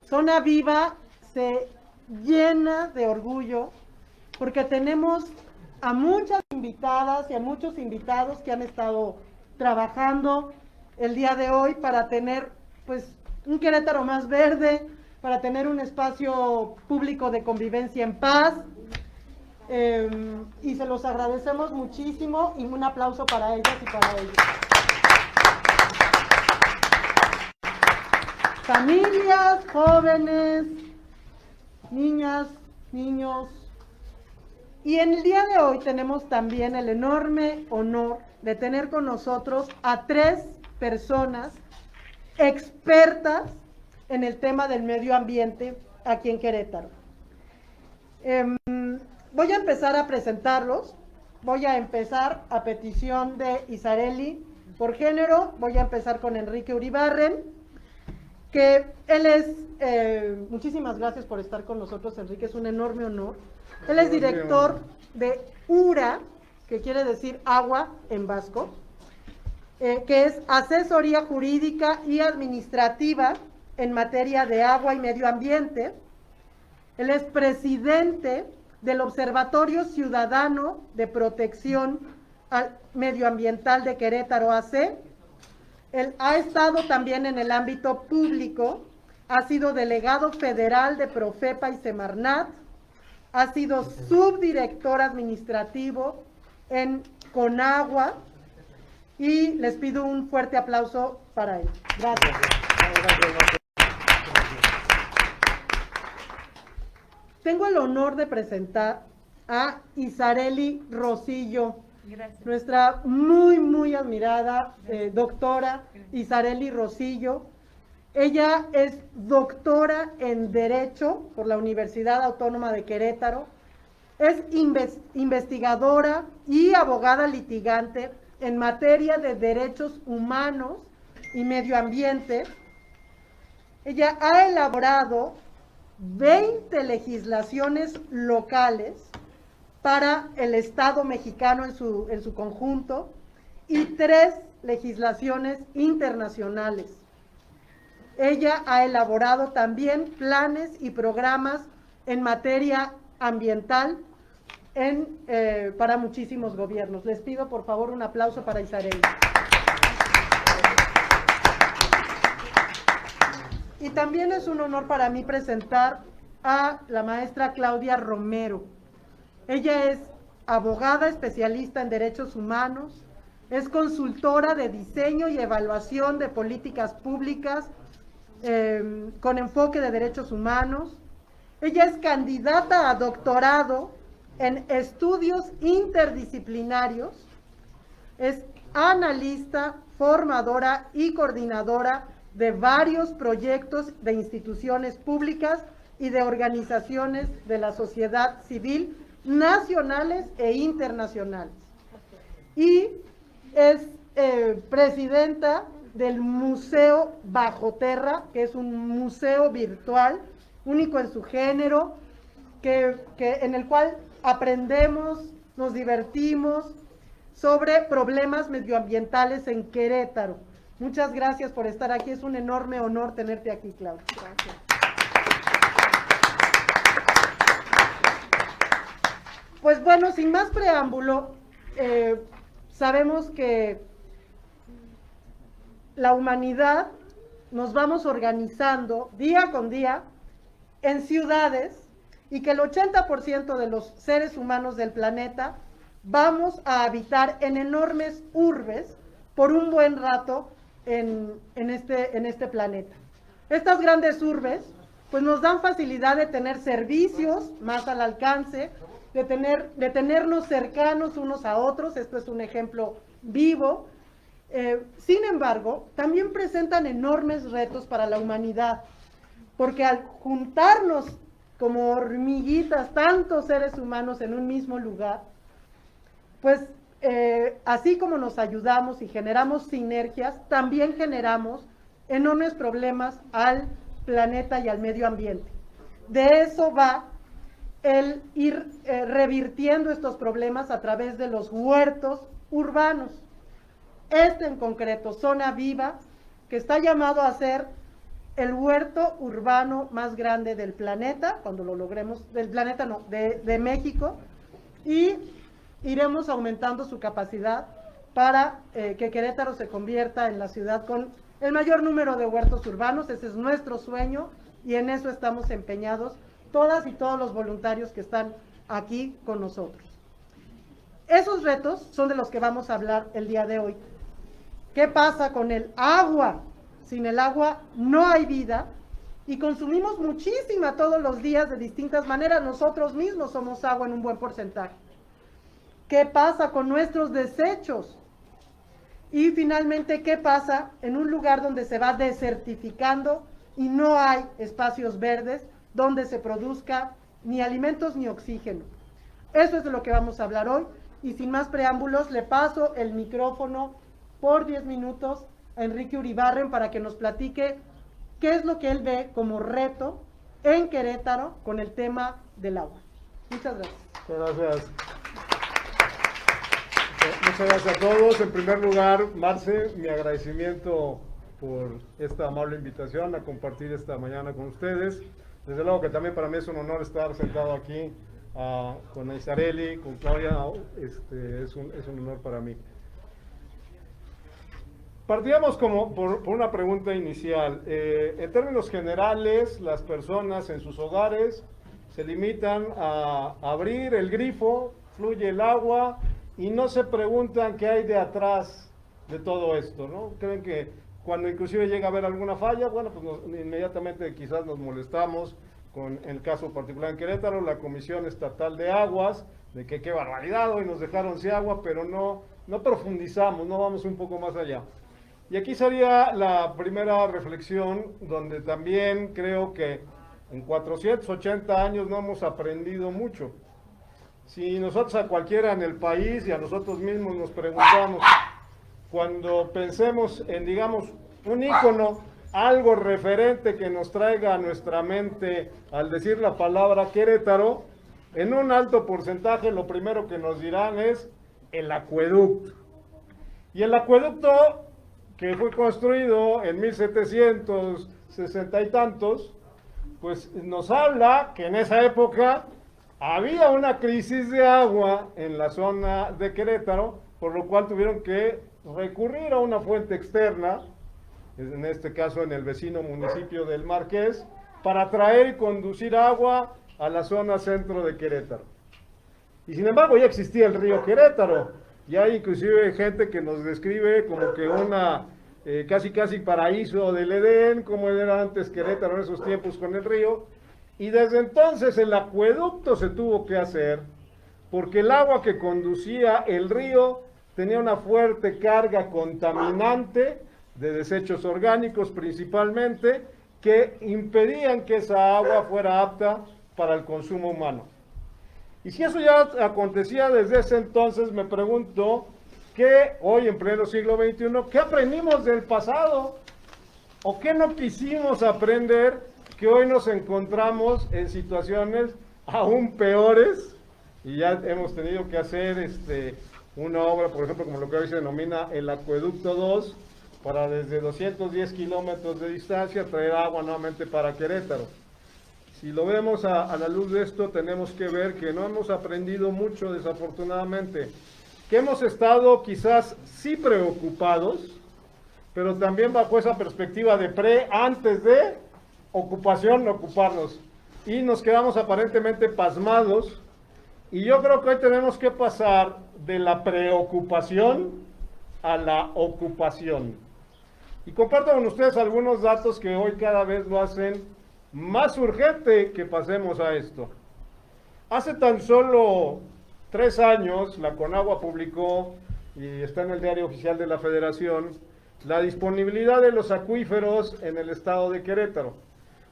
Zona Viva se llena de orgullo porque tenemos a muchas invitadas y a muchos invitados que han estado trabajando el día de hoy para tener pues un Querétaro más verde, para tener un espacio público de convivencia en paz. Y se los agradecemos muchísimo y un aplauso para ellas y para ellos. Familias, jóvenes, niñas, niños. Y en el día de hoy tenemos también el enorme honor de tener con nosotros a 3 personas expertas en el tema del medio ambiente aquí en Querétaro. Voy a empezar a presentarlos. Voy a empezar a petición de Isareli por género. Voy a empezar con Enrique Uribarren, que él es, muchísimas gracias por estar con nosotros, Enrique, es un enorme honor. Él es director de URA, que quiere decir agua en vasco, que es asesoría jurídica y administrativa en materia de agua y medio ambiente. Él es presidente del Observatorio Ciudadano de Protección Medioambiental de Querétaro AC. Él ha estado también en el ámbito público, ha sido delegado federal de Profepa y Semarnat, ha sido subdirector administrativo en Conagua y les pido un fuerte aplauso para él. Gracias. Tengo el honor de presentar a Isareli Rosillo. Gracias. Nuestra muy admirada doctora Isareli Rosillo. Ella es doctora en Derecho por la Universidad Autónoma de Querétaro. Es investigadora y abogada litigante en materia de derechos humanos y medio ambiente. Ella ha elaborado 20 legislaciones locales para el Estado mexicano en su conjunto y 3 legislaciones internacionales. Ella ha elaborado también planes y programas en materia ambiental para muchísimos gobiernos. Les pido por favor un aplauso para Isareli. Y también es un honor para mí presentar a la maestra Claudia Romero. Ella es abogada especialista en derechos humanos, es consultora de diseño y evaluación de políticas públicas con enfoque de derechos humanos. Ella es candidata a doctorado en estudios interdisciplinarios, es analista, formadora y coordinadora de varios proyectos de instituciones públicas y de organizaciones de la sociedad civil nacionales e internacionales. Y es presidenta del Museo Bajoterra, que es un museo virtual, único en su género, en el cual aprendemos, nos divertimos sobre problemas medioambientales en Querétaro. Muchas gracias por estar aquí, es un enorme honor tenerte aquí, Claudia. Gracias. Pues bueno, sin más preámbulo, sabemos que la humanidad nos vamos organizando día con día en ciudades y que el 80% de los seres humanos del planeta vamos a habitar en enormes urbes por un buen rato en este planeta. Estas grandes urbes pues nos dan facilidad de tener servicios más al alcance, de tenernos cercanos unos a otros. Esto es un ejemplo vivo. Sin embargo, también presentan enormes retos para la humanidad, porque al juntarnos como hormiguitas, tantos seres humanos en un mismo lugar, pues así como nos ayudamos y generamos sinergias, también generamos enormes problemas al planeta y al medio ambiente. De eso va el ir revirtiendo estos problemas a través de los huertos urbanos. Este en concreto, Zona Viva, que está llamado a ser el huerto urbano más grande del planeta, cuando lo logremos, del planeta no, de México, y iremos aumentando su capacidad para que Querétaro se convierta en la ciudad con el mayor número de huertos urbanos. Ese es nuestro sueño y en eso estamos empeñados todas y todos los voluntarios que están aquí con nosotros. Esos retos son de los que vamos a hablar el día de hoy. ¿Qué pasa con el agua? Sin el agua no hay vida y consumimos muchísima todos los días de distintas maneras. Nosotros mismos somos agua en un buen porcentaje. ¿Qué pasa con nuestros desechos? Y finalmente, ¿qué pasa en un lugar donde se va desertificando y no hay espacios verdes donde se produzca ni alimentos ni oxígeno? Eso es de lo que vamos a hablar hoy. Y sin más preámbulos, le paso el micrófono por 10 minutos a Enrique Uribarren para que nos platique qué es lo que él ve como reto en Querétaro con el tema del agua. Muchas gracias. Gracias. Muchas gracias a todos. En primer lugar, Marce, mi agradecimiento por esta amable invitación a compartir esta mañana con ustedes. Desde luego que también para mí es un honor estar sentado aquí con Isareli, con Claudia, es un honor para mí. Partíamos por una pregunta inicial. En términos generales, las personas en sus hogares se limitan a abrir el grifo, fluye el agua y no se preguntan qué hay de atrás de todo esto, ¿no? Creen que cuando inclusive llega a haber alguna falla, bueno, pues inmediatamente quizás nos molestamos. Con el caso particular en Querétaro, la Comisión Estatal de Aguas, de que qué barbaridad, hoy nos dejaron sin agua, pero no profundizamos, no vamos un poco más allá. Y aquí sería la primera reflexión, donde también creo que en 480 años no hemos aprendido mucho. Si nosotros a cualquiera en el país y a nosotros mismos nos preguntamos, cuando pensemos en, digamos, un ícono, algo referente que nos traiga a nuestra mente al decir la palabra Querétaro, en un alto porcentaje lo primero que nos dirán es el acueducto. Y el acueducto que fue construido en 1760 y tantos, pues nos habla que en esa época había una crisis de agua en la zona de Querétaro, por lo cual tuvieron que recurrir a una fuente externa, en este caso en el vecino municipio del Marqués, para traer y conducir agua a la zona centro de Querétaro. Y sin embargo ya existía el río Querétaro, y hay inclusive gente que nos describe como que una casi paraíso del Edén, como era antes Querétaro en esos tiempos con el río, y desde entonces el acueducto se tuvo que hacer, porque el agua que conducía el río tenía una fuerte carga contaminante, de desechos orgánicos principalmente, que impedían que esa agua fuera apta para el consumo humano. Y si eso ya acontecía desde ese entonces, me pregunto, ¿qué hoy en pleno siglo XXI, qué aprendimos del pasado? ¿O qué no quisimos aprender que hoy nos encontramos en situaciones aún peores? Y ya hemos tenido que hacer una obra, por ejemplo, como lo que hoy se denomina el Acueducto 2, para desde 210 kilómetros de distancia traer agua nuevamente para Querétaro. Si lo vemos a la luz de esto, tenemos que ver que no hemos aprendido mucho, desafortunadamente, que hemos estado quizás sí preocupados, pero también bajo esa perspectiva de antes de ocupación, ocuparnos. Y nos quedamos aparentemente pasmados, y yo creo que hoy tenemos que pasar de la preocupación a la ocupación. Y comparto con ustedes algunos datos que hoy cada vez lo hacen más urgente que pasemos a esto. Hace tan solo 3 años, la Conagua publicó, y está en el Diario Oficial de la Federación, la disponibilidad de los acuíferos en el estado de Querétaro.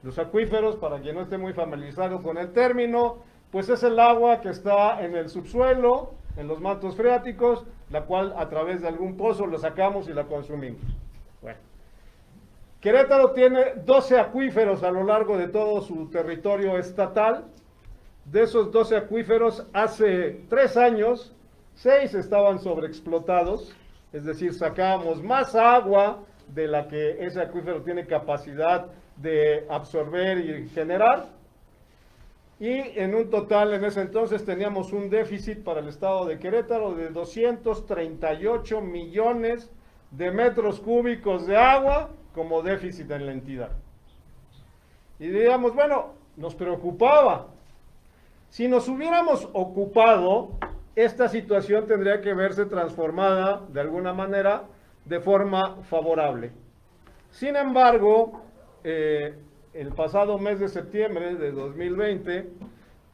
Los acuíferos, para quien no esté muy familiarizado con el término, pues es el agua que está en el subsuelo, en los mantos freáticos, la cual a través de algún pozo la sacamos y la consumimos. Bueno, Querétaro tiene 12 acuíferos a lo largo de todo su territorio estatal. De esos 12 acuíferos, hace 3 años, 6 estaban sobreexplotados, es decir, sacábamos más agua de la que ese acuífero tiene capacidad de absorber y generar. Y en un total, en ese entonces, teníamos un déficit para el estado de Querétaro de 238 millones de metros cúbicos de agua como déficit en la entidad. Y diríamos, bueno, nos preocupaba. Si nos hubiéramos ocupado, esta situación tendría que verse transformada de alguna manera de forma favorable. Sin embargo, el pasado mes de septiembre de 2020,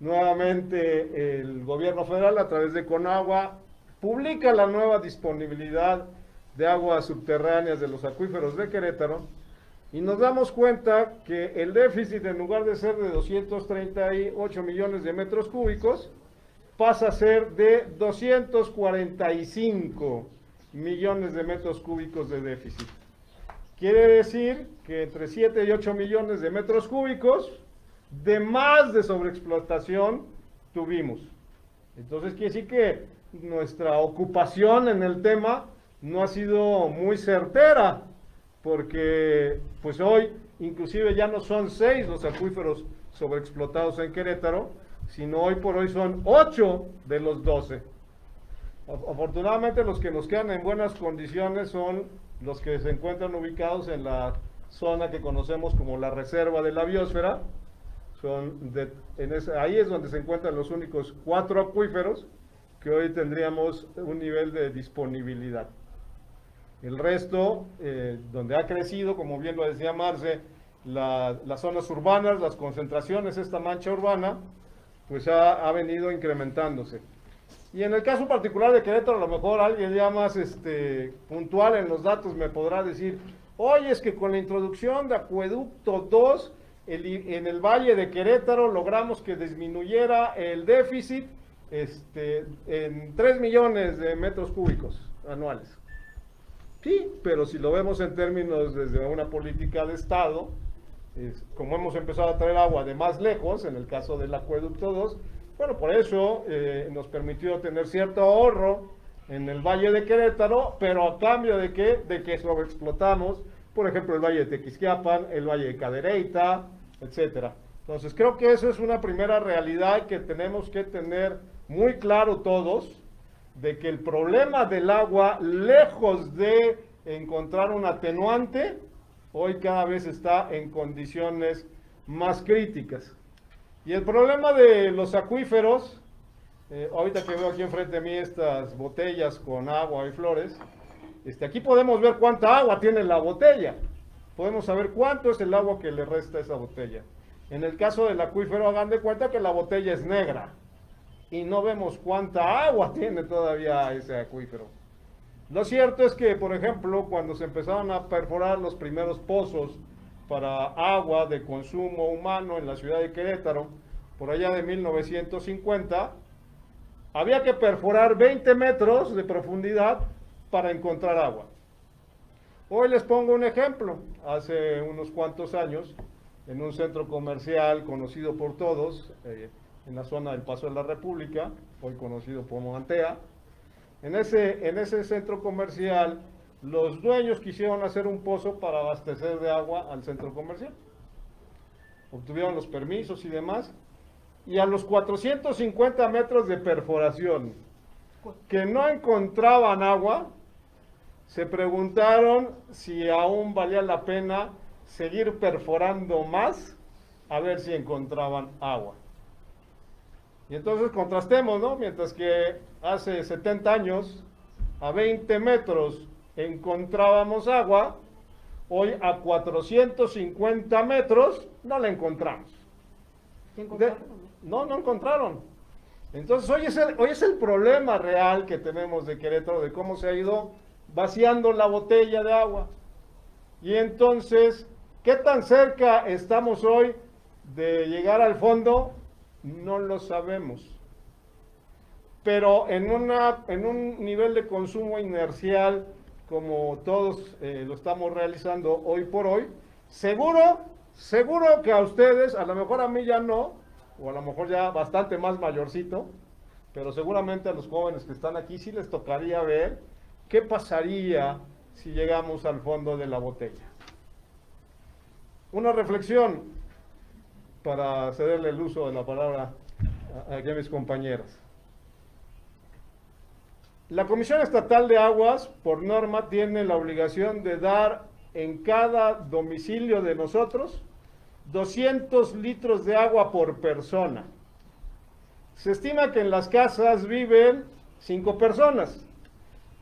nuevamente el gobierno federal a través de Conagua publica la nueva disponibilidad de aguas subterráneas de los acuíferos de Querétaro y nos damos cuenta que el déficit, en lugar de ser de 238 millones de metros cúbicos, pasa a ser de 245 millones de metros cúbicos de déficit. Quiere decir que entre 7 y 8 millones de metros cúbicos de más de sobreexplotación tuvimos. Entonces quiere decir que nuestra ocupación en el tema no ha sido muy certera, porque pues hoy inclusive ya no son 6 los acuíferos sobreexplotados en Querétaro, sino hoy por hoy son 8 de los 12. Afortunadamente los que nos quedan en buenas condiciones son los que se encuentran ubicados en la zona que conocemos como la reserva de la biosfera. Ahí es donde se encuentran los únicos 4 acuíferos que hoy tendríamos un nivel de disponibilidad. El resto, donde ha crecido, como bien lo decía Marce, las zonas urbanas, las concentraciones, esta mancha urbana, pues ha venido incrementándose. Y en el caso particular de Querétaro, a lo mejor alguien ya más puntual en los datos me podrá decir, oye, es que con la introducción de Acueducto 2, en el Valle de Querétaro logramos que disminuyera el déficit en 3 millones de metros cúbicos anuales. Sí, pero si lo vemos en términos desde una política de Estado, como hemos empezado a traer agua de más lejos, en el caso del Acueducto 2, bueno, por eso nos permitió tener cierto ahorro en el Valle de Querétaro, pero a cambio de ¿qué? De que sobreexplotamos, por ejemplo, el Valle de Tequisquiapan, el Valle de Cadereyta, etcétera. Entonces, creo que eso es una primera realidad que tenemos que tener muy claro todos, de que el problema del agua, lejos de encontrar un atenuante, hoy cada vez está en condiciones más críticas. Y el problema de los acuíferos, ahorita que veo aquí enfrente de mí estas botellas con agua y flores, aquí podemos ver cuánta agua tiene la botella. Podemos saber cuánto es el agua que le resta a esa botella. En el caso del acuífero, hagan de cuenta que la botella es negra y no vemos cuánta agua tiene todavía ese acuífero. Lo cierto es que, por ejemplo, cuando se empezaron a perforar los primeros pozos para agua de consumo humano en la ciudad de Querétaro, por allá de 1950, había que perforar 20 metros de profundidad para encontrar agua. Hoy les pongo un ejemplo. Hace unos cuantos años, en un centro comercial conocido por todos, en la zona del Paso de la República, hoy conocido como Antea, en ese centro comercial, los dueños quisieron hacer un pozo para abastecer de agua al centro comercial. Obtuvieron los permisos y demás, y a los 450 metros de perforación, que no encontraban agua, se preguntaron si aún valía la pena seguir perforando más, a ver si encontraban agua. Y entonces contrastemos, ¿no? Mientras que hace 70 años, a 20 metros encontrábamos agua, hoy a 450 metros no la encontramos. No encontraron. Entonces hoy es el problema real que tenemos de Querétaro, de cómo se ha ido vaciando la botella de agua. Y entonces, ¿qué tan cerca estamos hoy de llegar al fondo? No lo sabemos. Pero en un nivel de consumo inercial como todos lo estamos realizando hoy por hoy, seguro que a ustedes, a lo mejor a mí ya no, o a lo mejor ya bastante más mayorcito, pero seguramente a los jóvenes que están aquí sí les tocaría ver qué pasaría si llegamos al fondo de la botella. Una reflexión para cederle el uso de la palabra aquí a mis compañeras. La Comisión Estatal de Aguas, por norma, tiene la obligación de dar en cada domicilio de nosotros 200 litros de agua por persona. Se estima que en las casas viven 5 personas.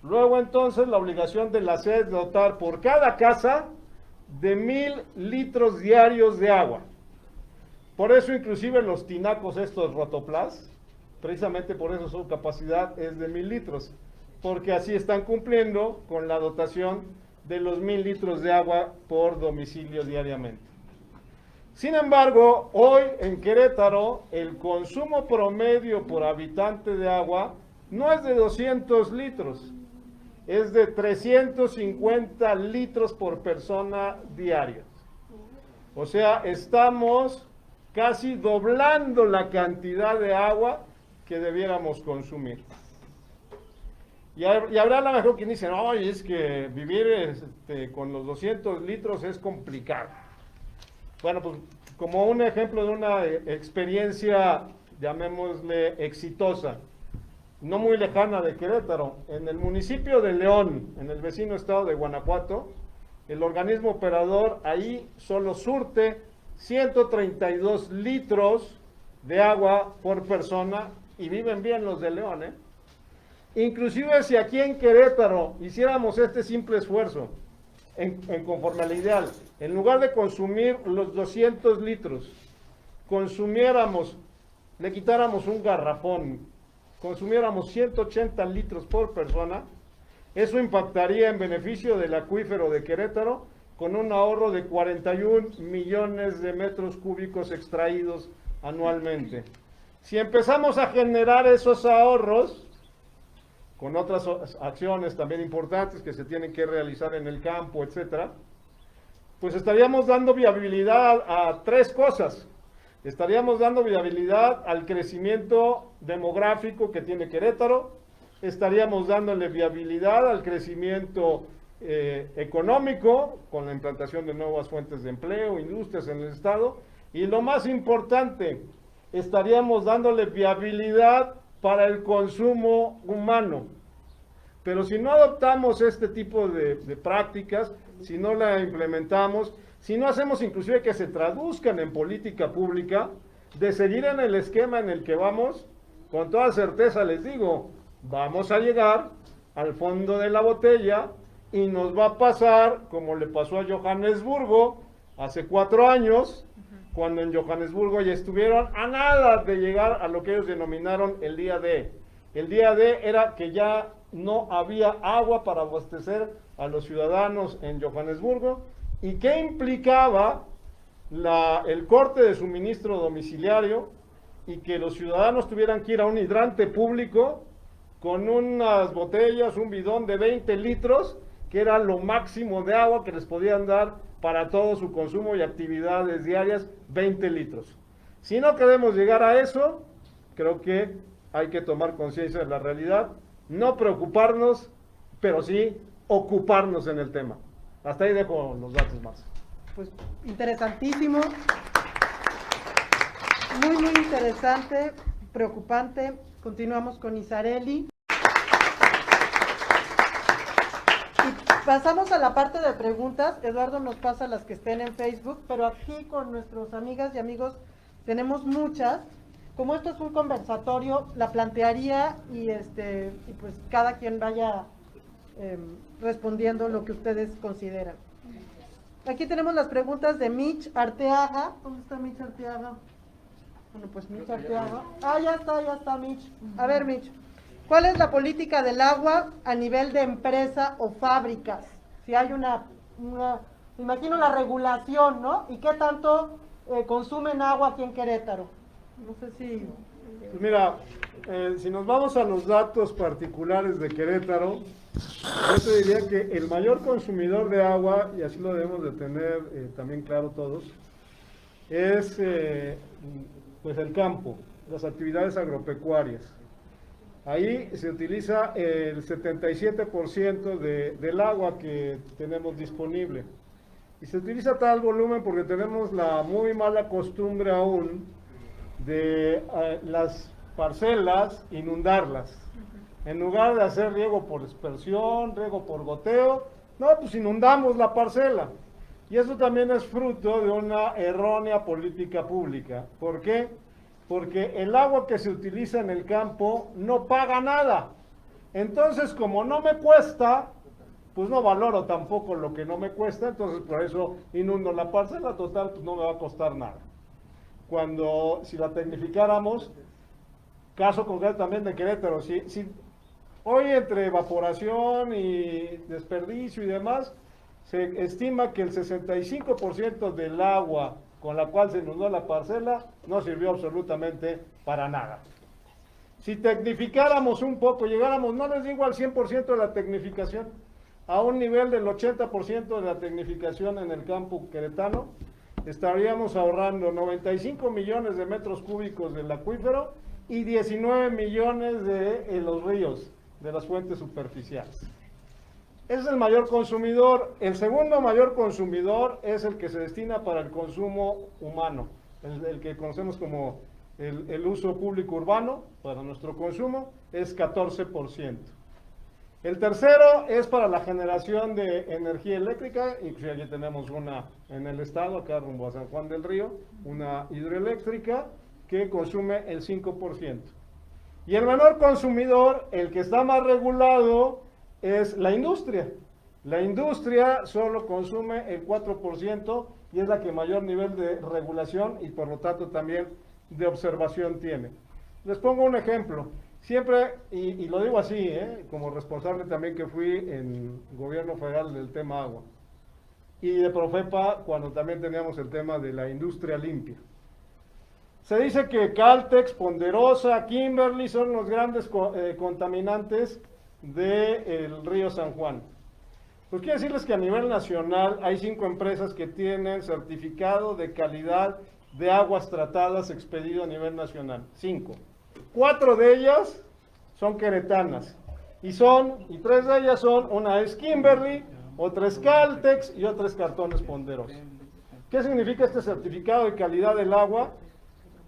Luego entonces la obligación de la SED es dotar por cada casa de 1000 litros diarios de agua. Por eso inclusive los tinacos estos Rotoplas, precisamente por eso su capacidad es de 1000 litros, porque así están cumpliendo con la dotación de los 1000 litros de agua por domicilio diariamente. Sin embargo, hoy en Querétaro el consumo promedio por habitante de agua no es de 200 litros, es de 350 litros por persona diarios. O sea, estamos casi doblando la cantidad de agua que debiéramos consumir. Y habrá a lo mejor quien dice, no, es que vivir con los 200 litros es complicado. Bueno, pues como un ejemplo de una experiencia, llamémosle exitosa, no muy lejana de Querétaro, en el municipio de León, en el vecino estado de Guanajuato, el organismo operador ahí solo surte 132 litros de agua por persona y viven bien los de León, ¿eh? Inclusive si aquí en Querétaro hiciéramos este simple esfuerzo, en conforme al ideal, en lugar de consumir los 200 litros, consumiéramos, le quitáramos un garrafón, consumiéramos 180 litros por persona, eso impactaría en beneficio del acuífero de Querétaro con un ahorro de 41 millones de metros cúbicos extraídos anualmente. Si empezamos a generar esos ahorros, con otras acciones también importantes que se tienen que realizar en el campo, etcétera, pues estaríamos dando viabilidad a 3 cosas. Estaríamos dando viabilidad al crecimiento demográfico que tiene Querétaro, estaríamos dándole viabilidad al crecimiento económico con la implantación de nuevas fuentes de empleo, industrias en el estado, y lo más importante, estaríamos dándole viabilidad para el consumo humano. Pero si no adoptamos este tipo de prácticas, si no la implementamos, si no hacemos inclusive que se traduzcan en política pública, de seguir en el esquema en el que vamos, con toda certeza les digo, vamos a llegar al fondo de la botella y nos va a pasar como le pasó a Johannesburgo hace 4 años, cuando en Johannesburgo ya estuvieron a nada de llegar a lo que ellos denominaron el día D. El día D era que ya no había agua para abastecer a los ciudadanos en Johannesburgo, y que implicaba el corte de suministro domiciliario y que los ciudadanos tuvieran que ir a un hidrante público con unas botellas, un bidón de 20 litros, que era lo máximo de agua que les podían dar para todo su consumo y actividades diarias, 20 litros. Si no queremos llegar a eso, creo que hay que tomar conciencia de la realidad, no preocuparnos, pero sí ocuparnos en el tema. Hasta ahí dejo los datos más. Pues interesantísimo, muy interesante, preocupante. Continuamos con Isareli. Y pasamos a la parte de preguntas. Eduardo nos pasa las que estén en Facebook, pero aquí con nuestros amigas y amigos tenemos muchas. Como esto es un conversatorio, la plantearía y pues cada quien vaya respondiendo lo que ustedes consideran. Aquí tenemos las preguntas de Mitch Arteaga. ¿Dónde está Mitch Arteaga? Bueno, pues Mitch Arteaga. Ah, ya está Mitch. A ver, Mitch, ¿cuál es la política del agua a nivel de empresa o fábricas? Si hay me imagino la regulación, ¿no? ¿Y qué tanto consumen agua aquí en Querétaro? No sé si... Pues mira, si nos vamos a los datos particulares de Querétaro, yo te diría que el mayor consumidor de agua, y así lo debemos de tener también claro todos, es pues el campo, las actividades agropecuarias. Ahí se utiliza el 77% del agua que tenemos disponible. Y se utiliza tal volumen porque tenemos la muy mala costumbre aún de las parcelas inundarlas. En lugar de hacer riego por dispersión, riego por goteo, no, pues inundamos la parcela. Y eso también es fruto de una errónea política pública. ¿Por qué? Porque el agua que se utiliza en el campo no paga nada. Entonces, como no me cuesta, pues no valoro tampoco lo que no me cuesta, entonces por eso inundo la parcela, total, pues no me va a costar nada. Cuando, si la tecnificáramos, caso concreto también de Querétaro, si hoy entre evaporación y desperdicio y demás, se estima que el 65% del agua con la cual se inundó la parcela no sirvió absolutamente para nada. Si tecnificáramos un poco, llegáramos, no les digo al 100% de la tecnificación, a un nivel del 80% de la tecnificación en el campo queretano, estaríamos ahorrando 95 millones de metros cúbicos del acuífero y 19 millones de los ríos, de las fuentes superficiales. Ese es el mayor consumidor. El segundo mayor consumidor es el que se destina para el consumo humano, el que conocemos como el uso público urbano para nuestro consumo, es 14%. El tercero es para la generación de energía eléctrica, y aquí tenemos una en el estado, acá rumbo a San Juan del Río, una hidroeléctrica que consume el 5%. Y el menor consumidor, el que está más regulado, es la industria. La industria solo consume el 4% y es la que mayor nivel de regulación y por lo tanto también de observación tiene. Les pongo un ejemplo. Siempre, y lo digo así, como responsable también que fui en gobierno federal del tema agua, y de Profepa cuando también teníamos el tema de la industria limpia. Se dice que Caltex, Ponderosa, Kimberly son los grandes contaminantes del río San Juan. Pues quiero decirles que a nivel nacional hay 5 empresas que tienen certificado de calidad de aguas tratadas expedido a nivel nacional. 5. 4 de ellas son queretanas y 3 de ellas son, una es Kimberly, otra es Caltex y otra es Cartones Ponderosa. ¿Qué significa este certificado de calidad del agua?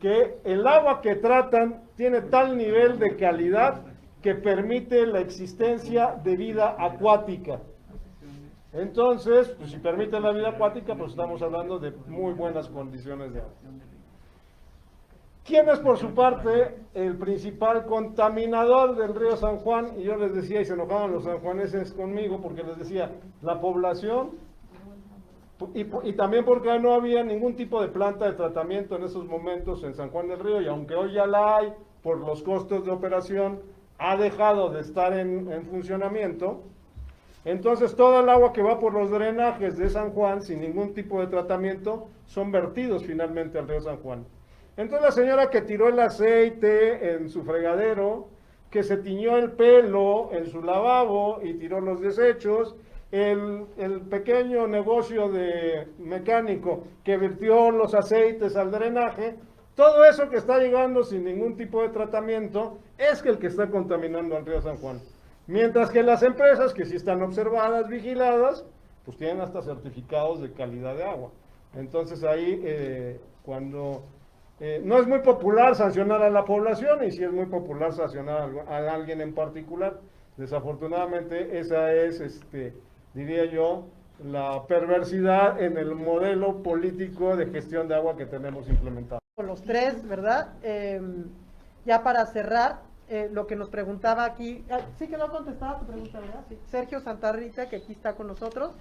Que el agua que tratan tiene tal nivel de calidad que permite la existencia de vida acuática. Entonces, pues si permite la vida acuática, pues estamos hablando de muy buenas condiciones de agua. ¿Quién es por su parte el principal contaminador del río San Juan? Y yo les decía, y se enojaban los sanjuaneses conmigo, porque les decía, la población, y también porque no había ningún tipo de planta de tratamiento en esos momentos en San Juan del Río, y aunque hoy ya la hay, por los costos de operación, ha dejado de estar en funcionamiento. Entonces todo el agua que va por los drenajes de San Juan, sin ningún tipo de tratamiento, son vertidos finalmente al río San Juan. Entonces la señora que tiró el aceite en su fregadero, que se tiñó el pelo en su lavabo y tiró los desechos, el pequeño negocio de mecánico que vertió los aceites al drenaje, todo eso que está llegando sin ningún tipo de tratamiento es el que está contaminando al río San Juan. Mientras que las empresas que sí están observadas, vigiladas, pues tienen hasta certificados de calidad de agua. Entonces ahí cuando no es muy popular sancionar a la población y sí es muy popular sancionar a alguien en particular. Desafortunadamente esa es, diría yo, la perversidad en el modelo político de gestión de agua que tenemos implementado. Los tres, ¿verdad? Ya para cerrar, lo que nos preguntaba aquí, sí quedó contestada tu pregunta, ¿verdad? Sí. Sergio Santarrita, que aquí está con nosotros.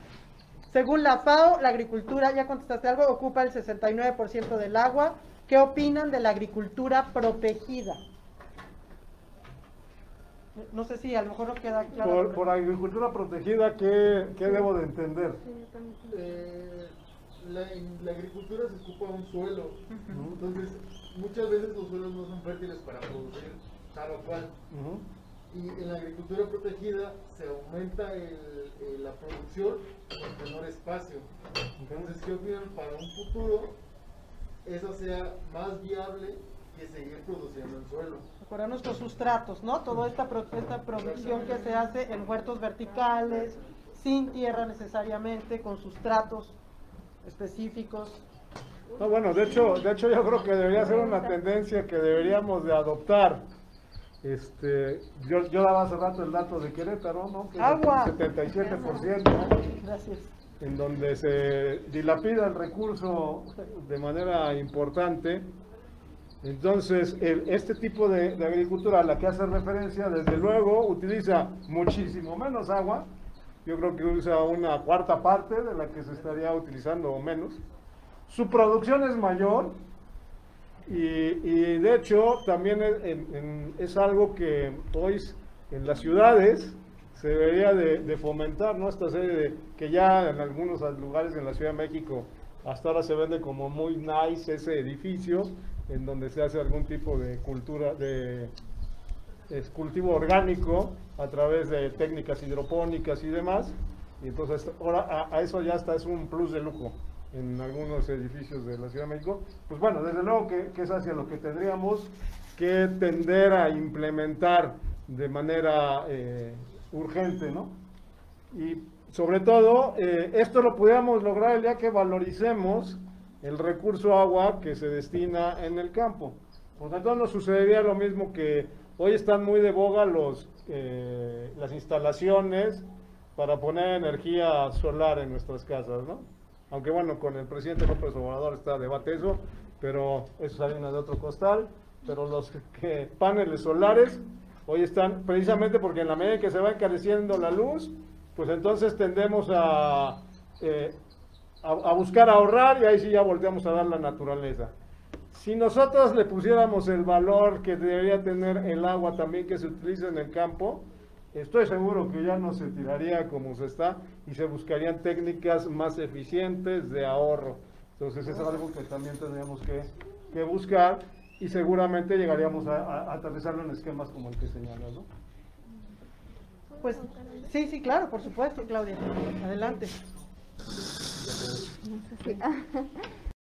Según la FAO, la agricultura, ya contestaste algo, ocupa el 69% del agua. ¿Qué opinan de la agricultura protegida? No sé si a lo mejor no queda claro. Por agricultura protegida, ¿qué debo de entender? En la agricultura se ocupa un suelo, entonces muchas veces los suelos no son fértiles para producir tal o cual. Y en la agricultura protegida se aumenta la producción en menor espacio. Entonces, ¿qué opinan para un futuro eso sea más viable que seguir produciendo en suelo? Mejorar nuestros sustratos, ¿no? Toda esta producción que se hace en huertos verticales, sin tierra necesariamente, con sustratos específicos. No, bueno, de hecho yo creo que debería ser una tendencia que deberíamos de adoptar. Yo daba hace rato el dato de Querétaro, ¿no? Que es Agua. el 77%, Gracias. en donde se dilapida el recurso de manera importante. Entonces, este tipo de agricultura a la que hace referencia, desde luego, utiliza muchísimo menos agua. Yo creo que usa una cuarta parte de la que se estaría utilizando o menos. Su producción es mayor y de hecho también es algo que hoy en las ciudades se debería de fomentar, ¿no? Esta serie de que ya en algunos lugares en la Ciudad de México hasta ahora se vende como muy nice ese edificio en donde se hace algún tipo de cultura es cultivo orgánico a través de técnicas hidropónicas y demás, y entonces ahora a eso ya está, es un plus de lujo en algunos edificios de la Ciudad de México. Pues bueno, desde luego que es hacia lo que tendríamos que tender a implementar de manera urgente, ¿no? Y sobre todo, esto lo pudiéramos lograr el día que valoricemos el recurso agua que se destina en el campo. Por tanto, no sucedería lo mismo que hoy están muy de boga las instalaciones para poner energía solar en nuestras casas, ¿no? Aunque bueno, con el presidente López Obrador está debate eso, pero eso es harina de otro costal. Pero los paneles solares hoy están, precisamente porque en la medida que se va encareciendo la luz, pues entonces tendemos a buscar ahorrar, y ahí sí ya volteamos a dar la naturaleza. Si nosotros le pusiéramos el valor que debería tener el agua también que se utiliza en el campo, estoy seguro que ya no se tiraría como se está y se buscarían técnicas más eficientes de ahorro. Entonces es algo que también tendríamos que buscar, y seguramente llegaríamos a aterrizarlo en esquemas como el que señalas, ¿no? Pues sí, claro, por supuesto, Claudia. Adelante. No sé si-